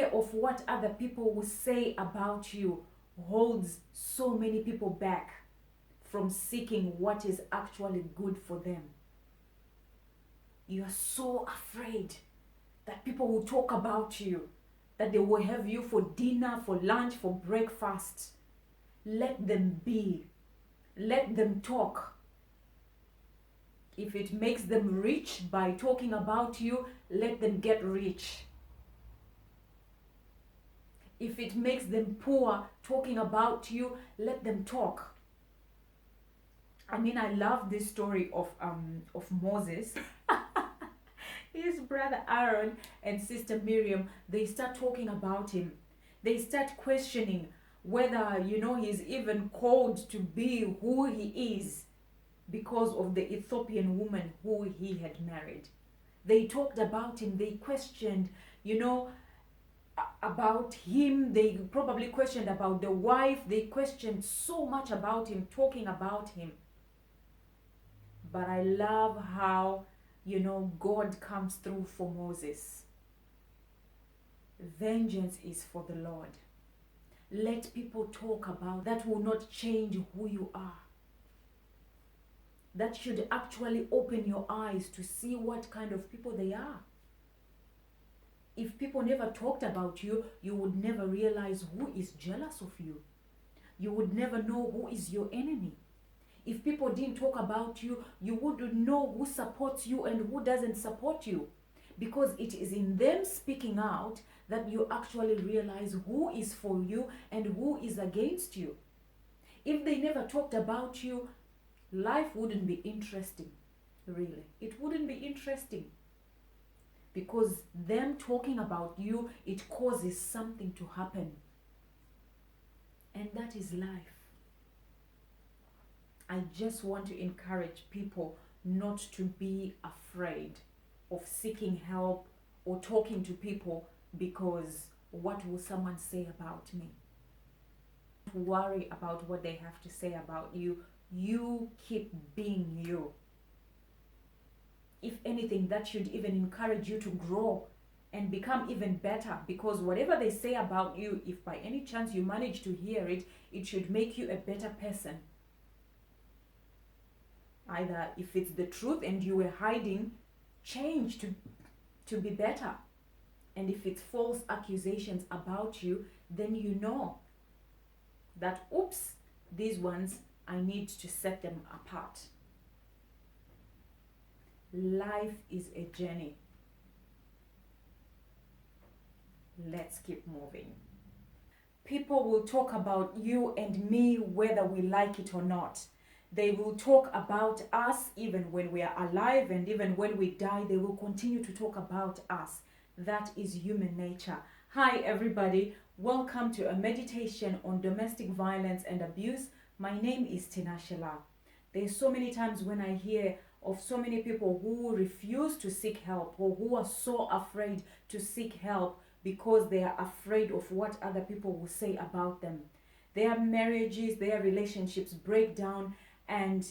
fear of what other people will say about you holds so many people back from seeking what is actually good for them. You are so afraid that people will talk about you, that they will have you for dinner, for lunch, for breakfast. Let them be. Let them talk. If it makes them rich by talking about you, let them get rich. If it makes them poor talking about you, let them talk. I mean, I love this story of Moses. His brother Aaron and sister Miriam, they start talking about him. They start questioning whether, he's even called to be who he is because of the Ethiopian woman who he had married. They talked about him. They questioned, about him. They probably questioned about the wife. They questioned so much about him, talking about him. But I love how, God comes through for Moses. Vengeance is for the Lord. Let people talk about that. Will not change who you are. That should actually open your eyes to see what kind of people they are. If people never talked about you, you would never realize who is jealous of you. You would never know who is your enemy. If people didn't talk about you, you wouldn't know who supports you and who doesn't support you. Because it is in them speaking out that you actually realize who is for you and who is against you. If they never talked about you, life wouldn't be interesting, really. It wouldn't be interesting. Because them talking about you, it causes something to happen. And that is life. I just want to encourage people not to be afraid of seeking help or talking to people because what will someone say about me? Don't worry about what they have to say about you. You keep being you. If anything, that should even encourage you to grow and become even better, because whatever they say about you, if by any chance you manage to hear it, it should make you a better person. Either if it's the truth and you were hiding, change to be better. And if it's false accusations about you, then you know that, oops, these ones, I need to set them apart. Life is a journey. Let's keep moving. People will talk about you and me whether we like it or not. They will talk about us even when we are alive, and even when we die, they will continue to talk about us. That is human nature. Hi everybody, welcome to a meditation on domestic violence and abuse. My name is Tinashe. There's so many times when I hear of so many people who refuse to seek help, or who are so afraid to seek help because they are afraid of what other people will say about them. Their marriages, their relationships break down, and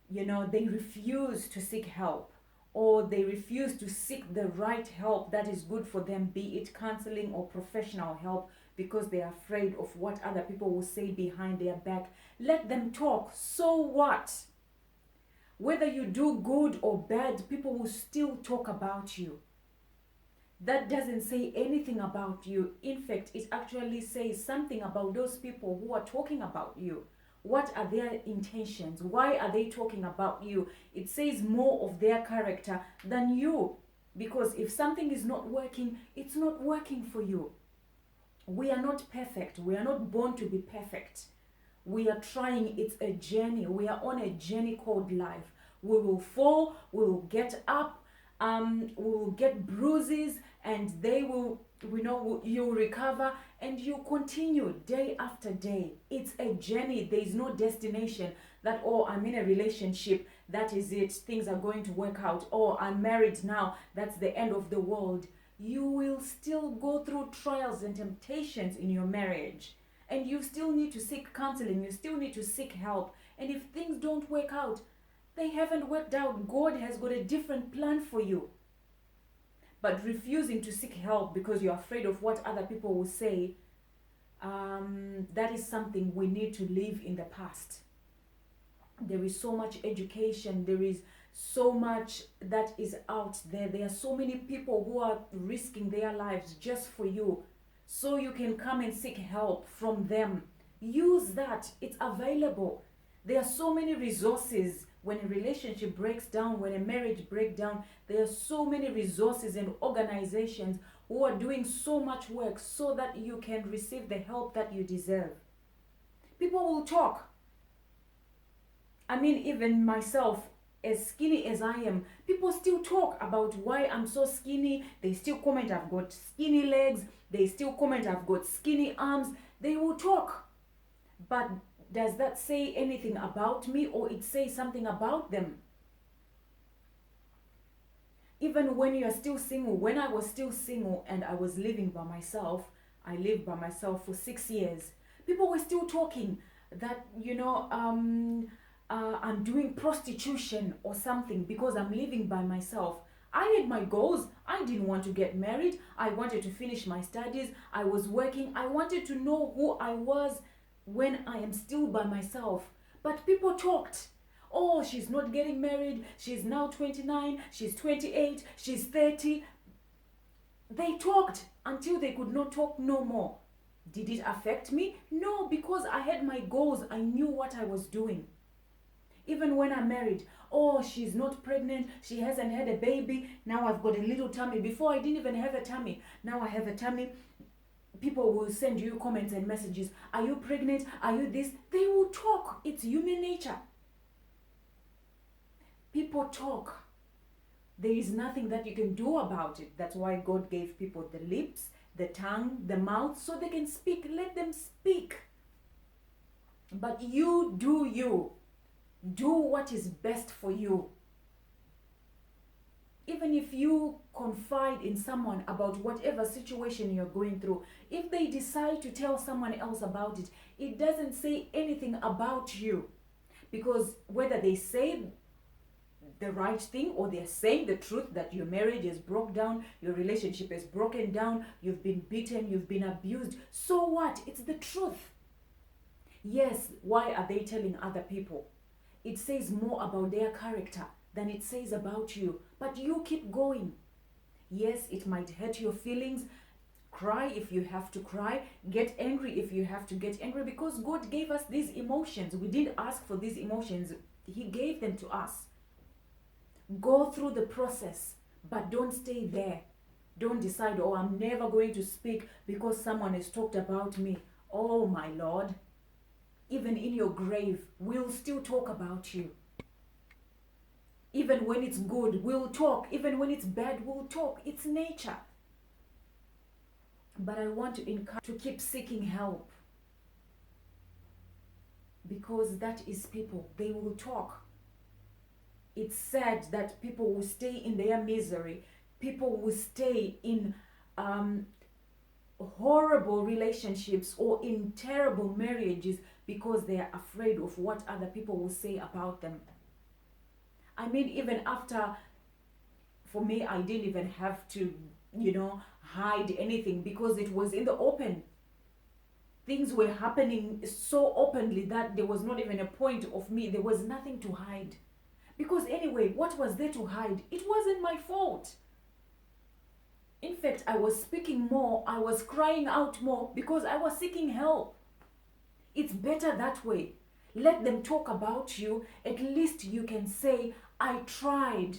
they refuse to seek help, or they refuse to seek the right help that is good for them, be it counseling or professional help, because they are afraid of what other people will say behind their back. Let them talk. So what? Whether you do good or bad, people will still talk about you. That doesn't say anything about you. In fact, it actually says something about those people who are talking about you. What are their intentions? Why are they talking about you? It says more of their character than you. Because if something is not working, it's not working for you. We are not perfect. We are not born to be perfect. We are trying. It's a journey. We are on a journey called life. We will fall. We will get up. We will get bruises, and they will, you'll recover, and you continue day after day. It's a journey. There is no destination that, oh, I'm in a relationship, that is it, things are going to work out. Oh, I'm married now, that's the end of the world. You will still go through trials and temptations in your marriage, and you still need to seek counseling. You still need to seek help. And if things don't work out, they haven't worked out. God has got a different plan for you. but refusing to seek help because you're afraid of what other people will say, that is something we need to leave in the past. There is so much education, there is so much that is out there. There are so many people who are risking their lives just for you, so you can come and seek help from them. Use that, it's available. There are so many resources. When a relationship breaks down, when a marriage breaks down, there are so many resources and organizations who are doing so much work so that you can receive the help that you deserve. People will talk. I mean, even myself, as skinny as I am, people still talk about why I'm so skinny. They still comment I've got skinny legs. They still comment I've got skinny arms. They will talk. But does that say anything about me, or it says something about them? Even when you're still single, when I was still single and I was living by myself, I lived by myself for 6 years. People were still talking that, I'm doing prostitution or something because I'm living by myself. I had my goals. I didn't want to get married. I wanted to finish my studies. I was working. I wanted to know who I was when I am still by myself. But people talked. Oh, she's not getting married. She's now 29. She's 28. She's 30. They talked until they could not talk no more. Did it affect me? No, because I had my goals. I knew what I was doing. Even when I'm married, oh, she's not pregnant, she hasn't had a baby, now I've got a little tummy. Before I didn't even have a tummy, now I have a tummy. People will send you comments and messages. Are you pregnant? Are you this? They will talk. It's human nature. People talk. There is nothing that you can do about it. That's why God gave people the lips, the tongue, the mouth, so they can speak. Let them speak. But you do you. Do what is best for you. Even if you confide in someone about whatever situation you're going through, if they decide to tell someone else about it, it doesn't say anything about you. Because whether they say the right thing or they're saying the truth that your marriage is broke down, your relationship is broken down, you've been beaten, you've been abused, so what? It's the truth. Yes, why are they telling other people? It says more about their character than it says about you. But you keep going. Yes, it might hurt your feelings. Cry if you have to cry. Get angry if you have to get angry, because God gave us these emotions. We didn't ask for these emotions. He gave them to us. Go through the process, but don't stay there. Don't decide, oh, I'm never going to speak because someone has talked about me. Oh, my Lord. Even in your grave, we'll still talk about you. Even when it's good, we'll talk. Even when it's bad, we'll talk. It's nature. But I want to encourage to keep seeking help. Because that is people. They will talk. It's sad that people will stay in their misery. People will stay in horrible relationships or in terrible marriages because they are afraid of what other people will say about them. I mean, even after, for me, I didn't even have to, hide anything because it was in the open. Things were happening so openly that there was not even a point of me. There was nothing to hide. Because anyway, what was there to hide? It wasn't my fault. In fact, I was speaking more. I was crying out more because I was seeking help. It's better that way. Let them talk about you. At least you can say, I tried.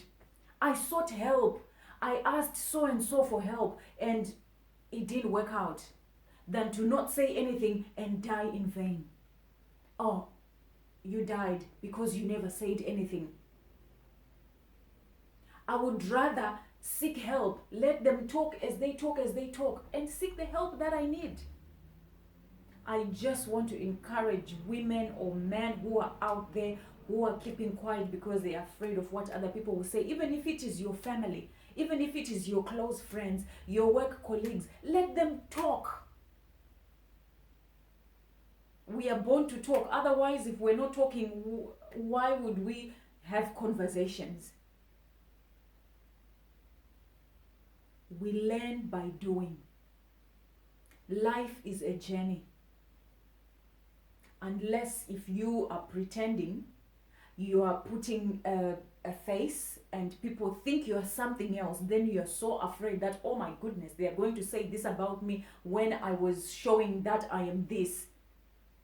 I sought help. I asked so and so for help and it didn't work out. Than to not say anything and die in vain. Oh, you died because you never said anything. I would rather seek help. Let them talk as they talk, and seek the help that I need. I just want to encourage women or men who are out there who are keeping quiet because they are afraid of what other people will say. Even if it is your family, even if it is your close friends, your work colleagues, let them talk. We are born to talk. Otherwise, if we're not talking, why would we have conversations? We learn by doing. Life is a journey. Unless if you are pretending, you are putting a face and people think you are something else, then you are so afraid that, oh my goodness, they are going to say this about me when I was showing that I am this.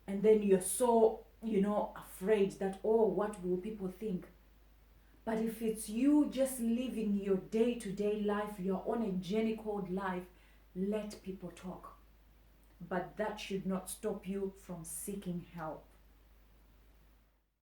And then you're so, afraid that, oh, what will people think? But if it's you just living your day-to-day life, you're on a journey called life, let people talk. But that should not stop you from seeking help.